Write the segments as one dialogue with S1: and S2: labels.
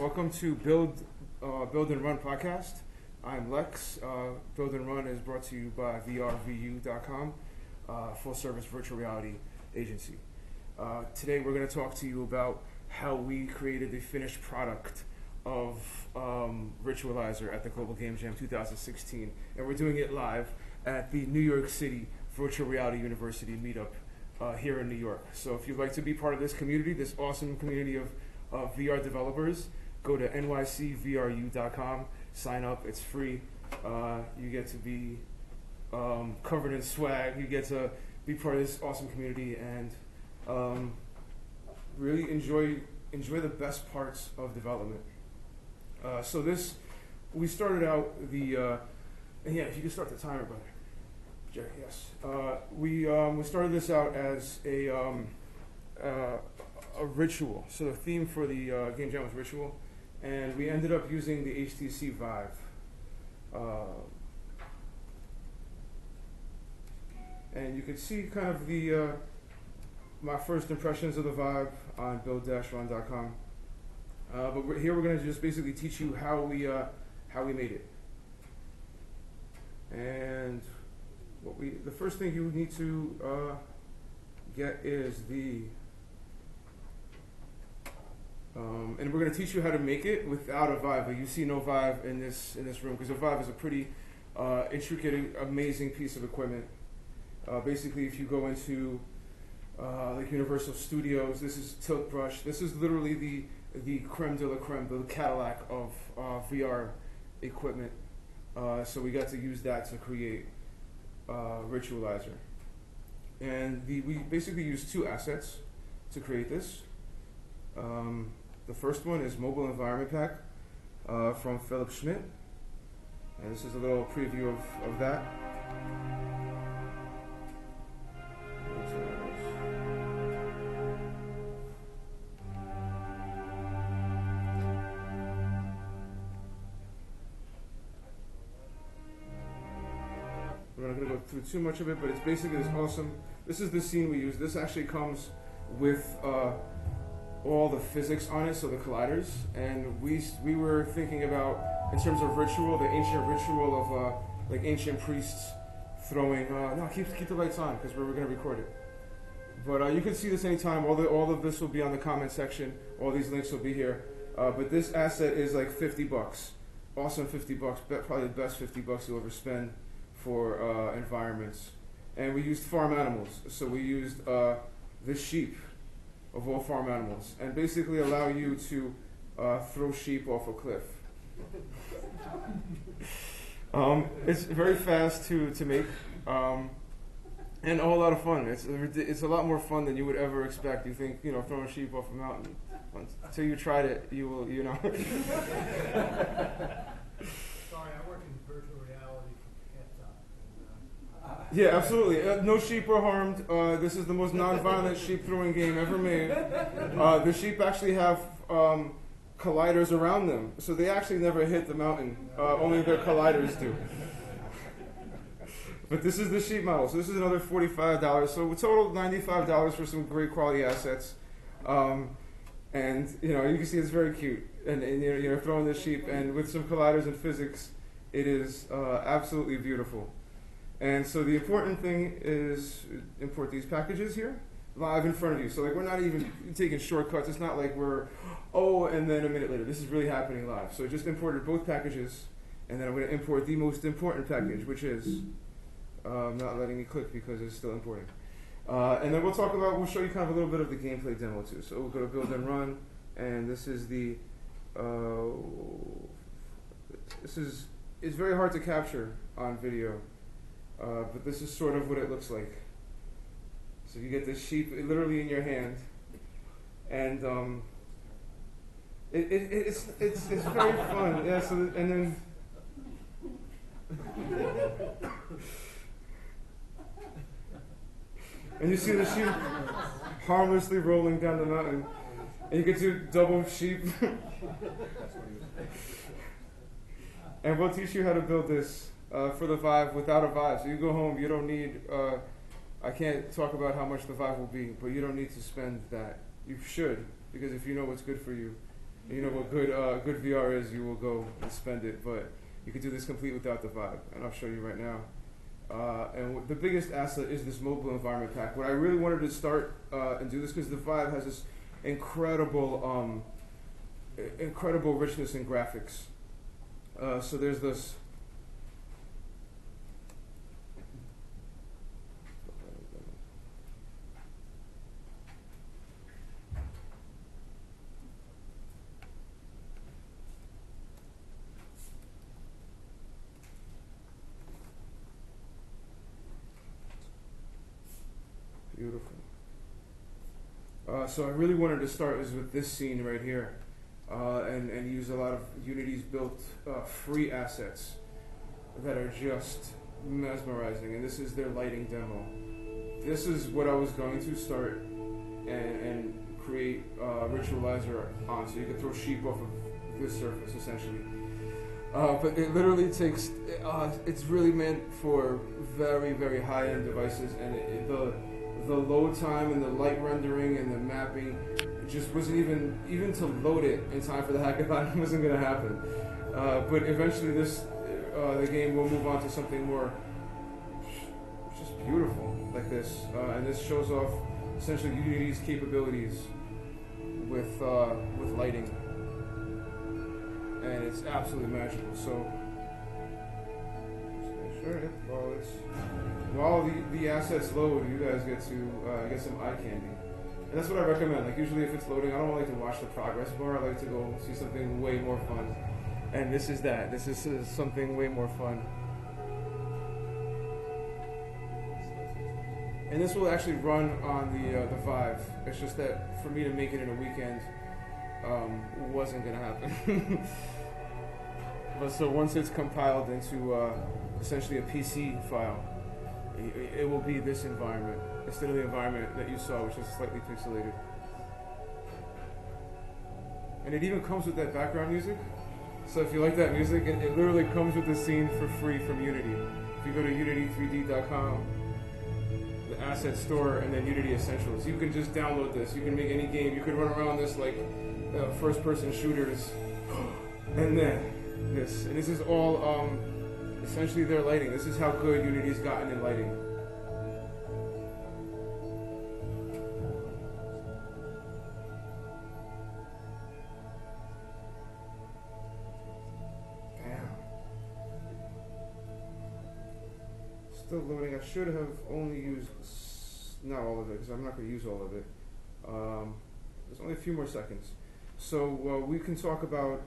S1: welcome to Build and Run podcast. I'm Lex. Build and Run is brought to you by VRVU.com, full service virtual reality agency. Today we're going to talk to you about how we created the finished product of Ritualizer at the Global Game Jam 2016, and we're doing it live at the New York City Virtual Reality University meetup here in New York. So if you'd like to be part of this community, this awesome community of VR developers, go to nycvru.com, sign up, it's free. You get to be covered in swag, you get to be part of this awesome community and really enjoy the best parts of development. We started out the, and yeah, if you can start the timer, brother. Jerry, yes. We started this out as a ritual. So the theme for the Game Jam was ritual, and we ended up using the HTC VIVE. And you can see kind of the my first impressions of the VIVE on build-run.com. But here we're going to just basically teach you how we made it. And the first thing you need to get is the and we're going to teach you how to make it without a VIVE. But you see no VIVE in this room because a VIVE is a pretty intricate, amazing piece of equipment. Basically, if you go into like Universal Studios, this is Tilt Brush. This is literally the creme de la creme, the Cadillac of VR equipment. So we got to use that to create Ritualizer. And we basically used two assets to create this. The first one is Mobile Environment Pack from Philip Schmidt. And this is a little preview of that. We're not going to go through too much of it, but it's basically this awesome. This is the scene we use. This actually comes with all the physics on it, so the colliders. And we were thinking about, in terms of ritual, the ancient ritual of like ancient priests throwing. No, keep the lights on because we're going to record it. But you can see this anytime. All of this will be on the comment section. All these links will be here. But this asset is like $50. Awesome $50. Probably the best $50 you'll ever spend for environments. And we used farm animals. So we used the sheep of all farm animals and basically allow you to throw sheep off a cliff. It's very fast to make and a whole lot of fun. It's a lot more fun than you would ever expect. You think, throwing sheep off a mountain. Until you tried it, you will,
S2: Sorry, I work in virtual reality.
S1: Yeah, absolutely. No sheep were harmed. This is the most non-violent sheep throwing game ever made. The sheep actually have colliders around them, so they actually never hit the mountain. Only their colliders do. But this is the sheep model, so this is another $45. So a total $95 for some great quality assets. And you can see it's very cute. And you're throwing the sheep, and with some colliders and physics, it is absolutely beautiful. And so the important thing is import these packages here live in front of you. So like we're not even taking shortcuts. It's not like and then a minute later. This is really happening live. So I just imported both packages, and then I'm going to import the most important package, which is not letting me click because it's still importing. And then we'll show you kind of a little bit of the gameplay demo too. So we'll go to Build and Run, and this is it's very hard to capture on video. But this is sort of what it looks like. So you get this sheep literally in your hand, and it's very fun. Yeah. So and then and you see the sheep harmlessly rolling down the mountain, and you get to double sheep. And we'll teach you how to build this. For the VIVE without a VIVE. So you go home, you don't need, I can't talk about how much the VIVE will be, but you don't need to spend that. You should, because if you know what's good for you, You know what good VR is, you will go and spend it, but you can do this complete without the Vive, and I'll show you right now. The biggest asset is this mobile environment pack. What I really wanted to start and do this because the Vive has this incredible richness in graphics. So there's this. Beautiful. So I really wanted to start with this scene right here, and use a lot of Unity's built free assets that are just mesmerizing. And this is their lighting demo. This is what I was going to start and create Ritualizer on, so you could throw sheep off of this surface essentially. But it literally takes. It's really meant for very, very high-end devices, and the load time and the light rendering and the mapping just wasn't even to load it in time for the hackathon wasn't going to happen. But eventually the game will move on to something more just beautiful like this. And this shows off essentially Unity's capabilities with lighting. And it's absolutely magical. So just make sure while the assets load, you guys get to get some eye candy. And that's what I recommend. Like usually if it's loading, I don't like to watch the progress bar. I like to go see something way more fun. And this is that. This is something way more fun. And this will actually run on the Vive. It's just that for me to make it in a weekend wasn't going to happen. But so once it's compiled into essentially a PC file, it will be this environment instead of the environment that you saw, which is slightly pixelated. And it even comes with that background music. So if you like that music, it literally comes with the scene for free from Unity. If you go to unity3d.com, the asset store, and then Unity Essentials, you can just download this. You can make any game. You can run around this like first-person shooters, and then this. And this is all essentially their lighting. This is how good Unity's gotten in lighting. Bam. Still loading. I should have only used not all of it because I'm not going to use all of it. There's only a few more seconds. So we can talk about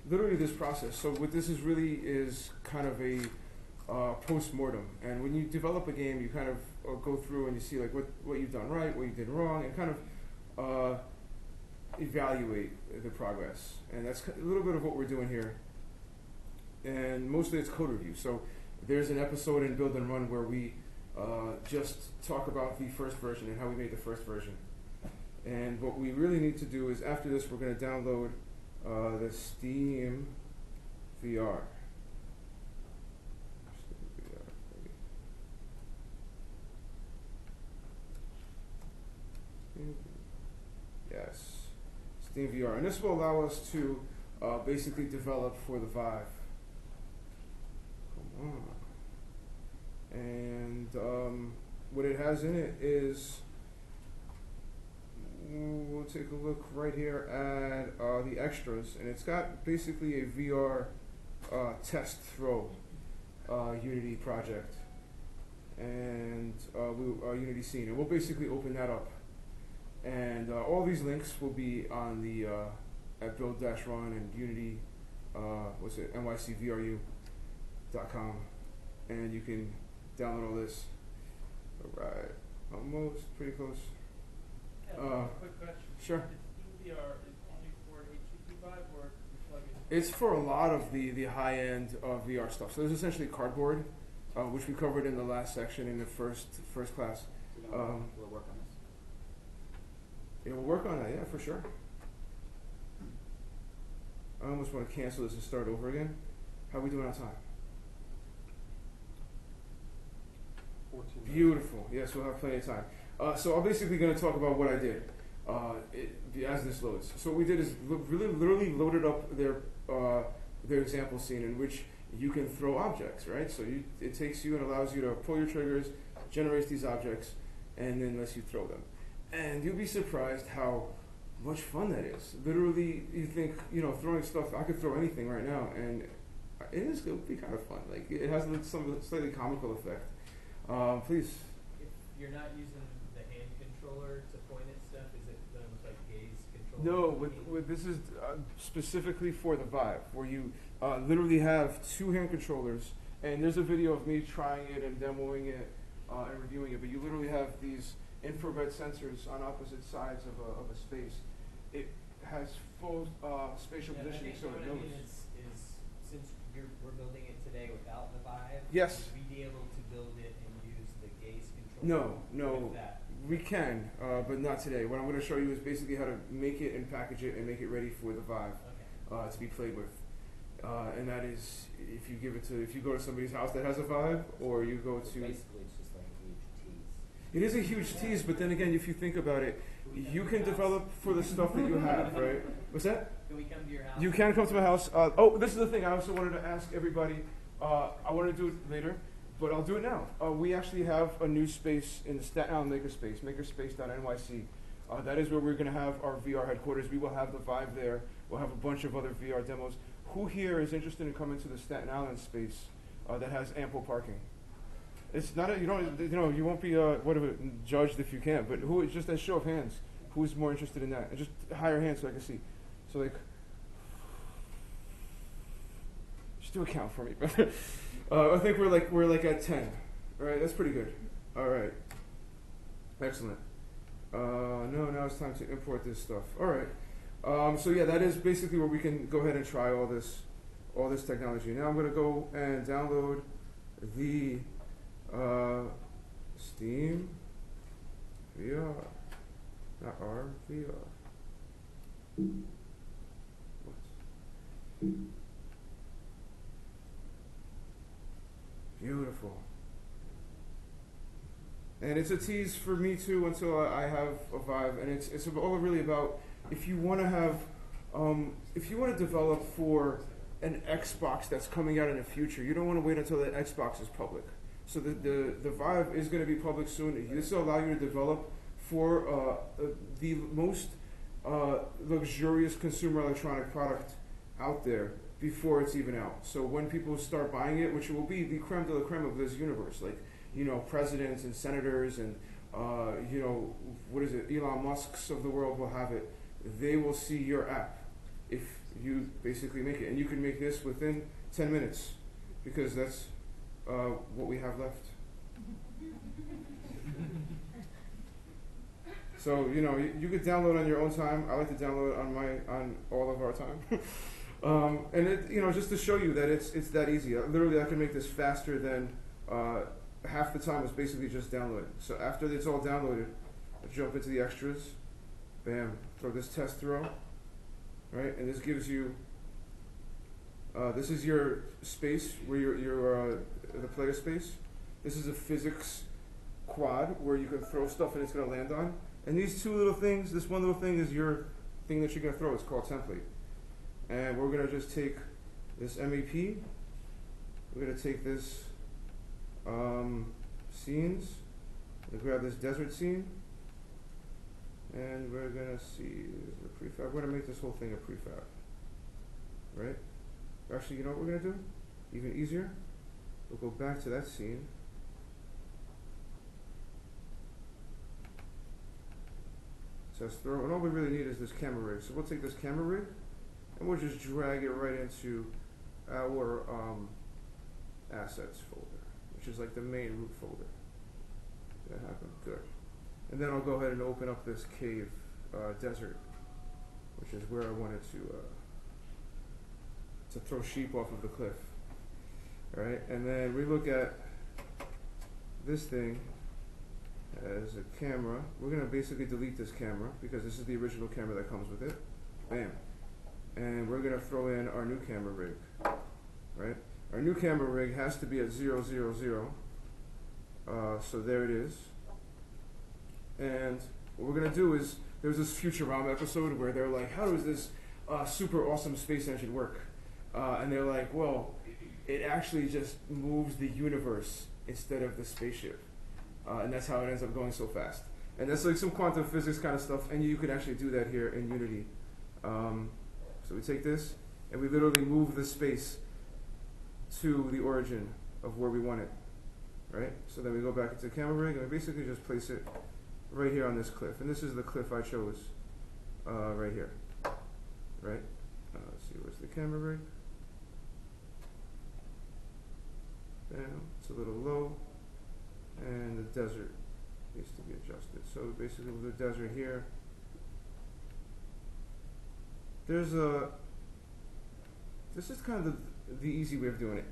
S1: literally this process. So what this is really is kind of a post-mortem. And when you develop a game, you kind of go through and you see like what you've done right, what you did wrong, and kind of evaluate the progress. And that's a little bit of what we're doing here. And mostly it's code review. So there's an episode in Build and Run where we just talk about the first version and how we made the first version. And what we really need to do is after this, we're going to download the Steam VR. Yes, Steam VR. And this will allow us to basically develop for the Vive. Come on. And what it has in it is, we'll take a look right here at the extras, and it's got basically a VR test throw Unity project and Unity scene, and we'll basically open that up. And all these links will be on the at build-run and Unity, nycvru.com, and you can download all this. All right, almost pretty close.
S2: Quick question.
S1: Sure.
S2: Is Steam VR is only for HTC Vive or plug it?
S1: It's for a lot of the high-end VR stuff. So there's essentially cardboard, which we covered in the last section in the first class.
S3: We'll work on this.
S1: Yeah, we'll work on that, yeah, for sure. I almost want to cancel this and start over again. How are we doing on time?
S3: 14 minutes.
S1: Beautiful. Yes, we'll have plenty of time. So I'm basically going to talk about what I did. as this loads. So what we did is literally loaded up their example scene in which you can throw objects, right? So it takes you and allows you to pull your triggers, generates these objects, and then lets you throw them. And you'll be surprised how much fun that is. Literally, you think, throwing stuff, I could throw anything right now, and it'll be kind of fun. Like, it has some slightly comical effect. Please.
S2: If you're not using the hand controller to point at stuff, is it going to look like gaze controller?
S1: No, this is specifically for the VIVE, where you literally have two hand controllers, and there's a video of me trying it and demoing it and reviewing it, but you literally have these infrared sensors on opposite sides of a space. It has full spatial positioning, so it knows.
S3: I mean is since we're building it today without the VIVE,
S1: Yes.
S3: would we be able to build it and use the gaze controller?
S1: No,
S3: with that?
S1: we can, but not today. What I'm going to show you is basically how to make it and package it and make it ready for the VIVE
S3: Okay.
S1: to be played with. And that is if you go to somebody's house that has a VIVE, or you go to.
S3: Basically, it's just like a huge tease.
S1: It is a huge tease, but then again, if you think about it, you can develop for the stuff that you have, right? What's that?
S3: Can we come to your house?
S1: You can come to my house. This is the thing. I also wanted to ask everybody. I want to do it later, but I'll do it now. We actually have a new space in the Staten Island Makerspace, makerspace.nyc. That is where we're going to have our VR headquarters. We will have the VIVE there. We'll have a bunch of other VR demos. Who here is interested in coming to the Staten Island space that has ample parking? It's not you won't be judged if you can't. But who? Just a show of hands. Who's more interested in that? And just higher hands so I can see. So just do a count for me. I think we're like at 10. All right, that's pretty good. All right, excellent. Now it's time to import this stuff. All right. So yeah, that is basically where we can go ahead and try all this technology. Now I'm going to go and download the Steam VR, not R, VR. What? Beautiful. And it's a tease for me too until I have a VIVE, and it's all really about if you want to have, if you want to develop for an Xbox that's coming out in the future, you don't want to wait until the Xbox is public. So the VIVE is going to be public soon. This will allow you to develop for the most luxurious consumer electronic product out there before it's even out. So when people start buying it, which will be the creme de la creme of this universe, like presidents and senators and Elon Musk's of the world will have it. They will see your app if you basically make it, and you can make this within 10 minutes because that's what we have left. So you could download on your own time. I like to download on all of our time, and it just to show you that it's that easy. Literally, I can make this faster than half the time was basically just downloading. So after it's all downloaded, I jump into the extras, bam, throw this test throw, right, and this gives you. This is your space where your the player space. This is a physics quad where you can throw stuff and it's going to land on. And these two little things, this one little thing is your thing that you're going to throw. It's called template. And we're going to just take this MEP. We're going to take this scenes. We're going to grab this desert scene. And we're going to see the prefab. We're going to make this whole thing a prefab. Right? Actually, you know what we're going to do? Even easier. We'll go back to that scene. Says throw, and all we really need is this camera rig. So we'll take this camera rig, and we'll just drag it right into our assets folder, which is like the main root folder. That happened, good. And then I'll go ahead and open up this cave desert, which is where I wanted to throw sheep off of the cliff. All right, and then we look at this thing as a camera. We're going to basically delete this camera because this is the original camera that comes with it. Bam. And we're going to throw in our new camera rig. Right? Our new camera rig has to be at 0, 0, 0. So there it is. And what we're going to do is there was this Futurama episode where they're like, how does this super awesome space engine work? And they're like, well, it actually just moves the universe instead of the spaceship. And that's how it ends up going so fast. And that's like some quantum physics kind of stuff, and you can actually do that here in Unity. So we take this, and we literally move the space to the origin of where we want it, right? So then we go back into the camera rig, and we basically just place it right here on this cliff. And this is the cliff I chose right here, right? Let's see, where's the camera rig? Bam, it's a little low. And the desert needs to be adjusted. So basically with the desert here, there's this is kind of the easy way of doing it.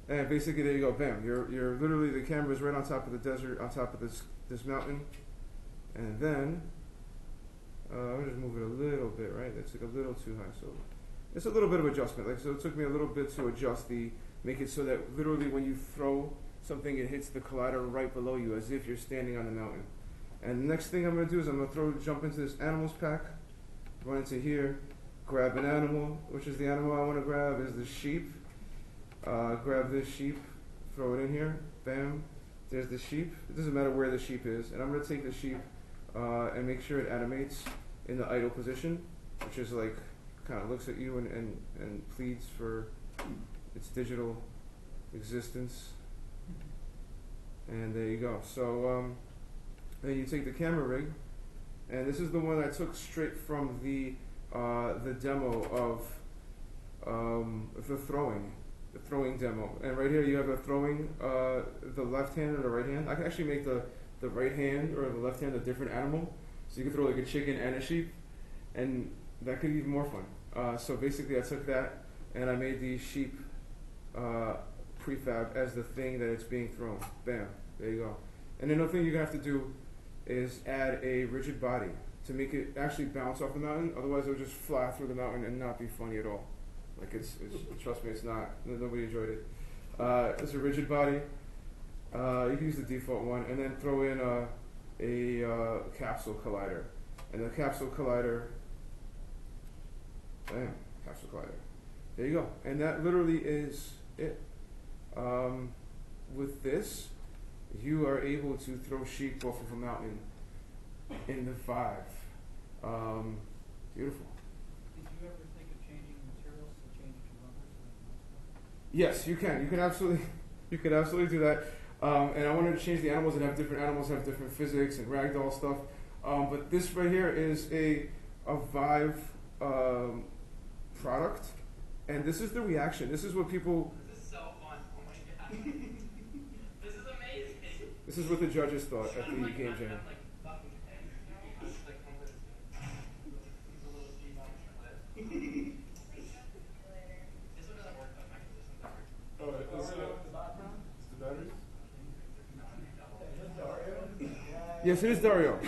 S1: And basically there you go, bam, you're literally, the camera is right on top of the desert, on top of this mountain. And then, I'll just move it a little bit, right? That's like a little too high, so it's a little bit of adjustment. Like, so it took me a little bit to adjust make it so that literally when you throw something, it hits the collider right below you as if you're standing on the mountain. And the next thing I'm going to do is I'm going to jump into this animals pack, run into here, grab an animal, which is the animal I want to grab is the sheep. Grab this sheep, throw it in here, bam, there's the sheep. It doesn't matter where the sheep is. And I'm going to take the sheep and make sure it animates in the idle position, which is like, kind of looks at you and pleads for its digital existence. And there you go. So then you take the camera rig, and this is the one I took straight from the demo of the throwing demo. And right here you have a throwing, the left hand or the right hand. I can actually make the right hand or the left hand a different animal. So you can throw like a chicken and a sheep, and that could be even more fun. So basically I took that and I made the sheep prefab as the thing that it's being thrown. Bam, there you go. And another thing you're gonna have to do is add a rigid body to make it actually bounce off the mountain. Otherwise it'll just fly through the mountain and not be funny at all. Like it's trust me, it's not. Nobody enjoyed it. It's a rigid body. You can use the default one, and then throw in a capsule collider. And the capsule collider, bam, capsule collider. There you go. And that literally is it. With this, you are able to throw sheep off of a mountain in the VIVE. Beautiful.
S4: Did you ever think of changing materials to change to rubber?
S1: Yes, you can. You could absolutely do that. And I wanted to change the animals and have different animals have different physics and ragdoll stuff. But this right here is a VIVE product, and this is the reaction. This is what people.
S3: This is so fun. Oh my god. This is amazing.
S1: This is what the judges thought at the game jam. Yes, it is Dario.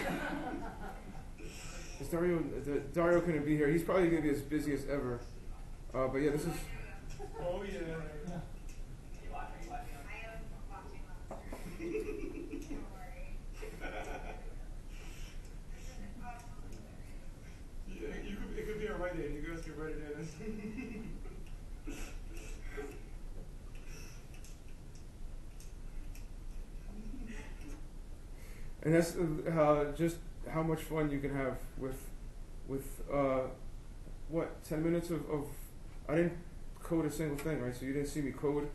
S1: Is Dario? Dario couldn't be here. He's probably going to be as busy as ever. But yeah, this is.
S4: Oh yeah.
S1: It could be a write in. You guys can write it in. And that's just how much fun you can have with 10 minutes of I didn't code a single thing, right? So you didn't see me code.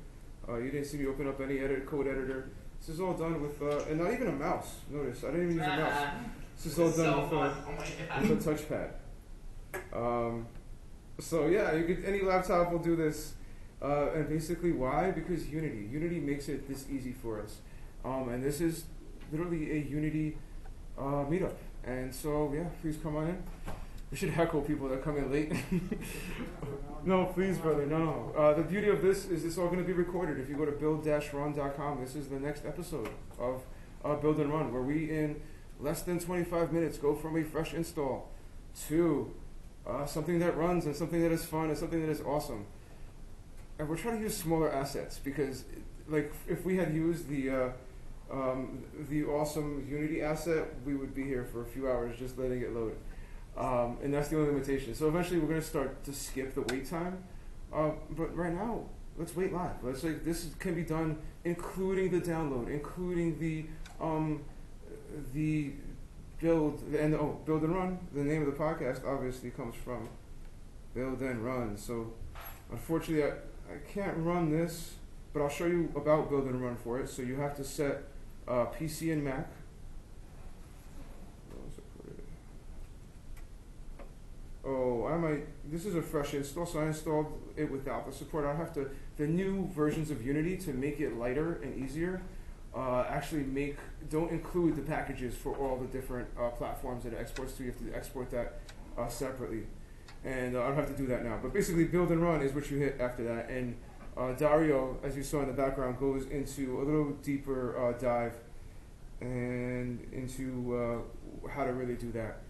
S1: You didn't see me open up any code editor. This is all done with, and not even a mouse. Notice, I didn't even use a mouse. This is all done with a touchpad. So yeah, you could, any laptop will do this. And basically why? Because Unity makes it this easy for us. And this is literally a Unity meetup. And so yeah, please come on in. We should heckle people that come in late. No, please, brother, no. The beauty of this is it's all going to be recorded. If you go to build-run.com, this is the next episode of Build and Run, where we, in less than 25 minutes, go from a fresh install to something that runs and something that is fun and something that is awesome. And we're trying to use smaller assets because, like, if we had used the the awesome Unity asset, we would be here for a few hours just letting it load. And that's the only limitation. So eventually we're going to start to skip the wait time. But right now, let's wait live. Let's like this can be done, including the download, including the build and build and run. The name of the podcast obviously comes from build and run. So unfortunately, I can't run this, but I'll show you about build and run for it. So you have to set PC and Mac. This is a fresh install, so I installed it without the support. I'll have to, the new versions of Unity, to make it lighter and easier, don't include the packages for all the different platforms that it exports to. You have to export that separately. And I don't have to do that now. But basically, build and run is what you hit after that. And Dario, as you saw in the background, goes into a little deeper dive and into how to really do that.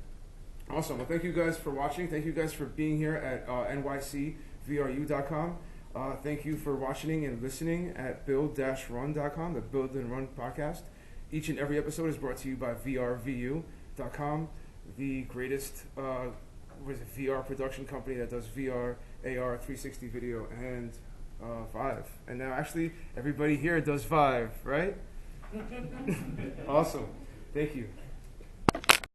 S1: Awesome. Well, thank you guys for watching. Thank you guys for being here at nycvru.com. Thank you for watching and listening at build-run.com, the Build and Run podcast. Each and every episode is brought to you by vrvu.com, the greatest VR production company that does VR, AR, 360 video, and VIVE. And now actually everybody here does VIVE, right? Awesome. Thank you.